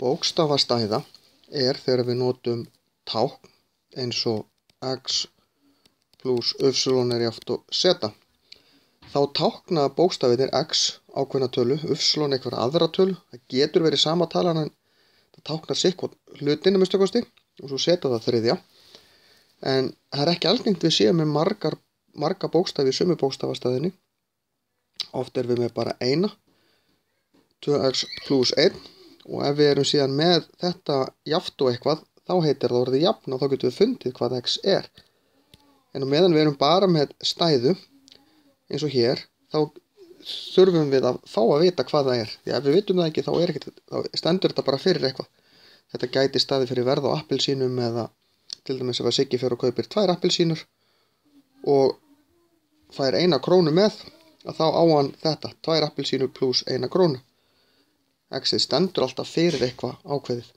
Bókstafastæða þegar við notum tákn eins og x plus y jafnt og z. Þá tákna bókstafinir x ákveðna tölu, y einhverja aðra tölu. Það getur verið sama talan en það táknar sitthvorn hlutinn að minnsta kosti og svo z það þriðja. En það er ekki algengt við séum með marga bókstafi í sömu bókstafastæðinni. Oft við með bara eina, 2x plus 1, og ef við erum síðan með þetta jafnt og eitthvað, þá heitir það orðið jafn og þá getum við fundið hvað x er. En á meðan við erum bara með stæðu, eins og hér, þá þurfum við að fá að vita hvað það er. Því ef við vitum það ekki, þá stendur þetta bara fyrir eitthvað. Þetta gæti staðið fyrir verð á appelsínum, eða til dæmis ef að Siggi fer og kaupir 2 appelsínur og fær 1 krónu með, að þá á hann þetta, 2 appelsínur plus 1 krónu. X-ið stendur alltaf fyrir eitthvað ákveðið.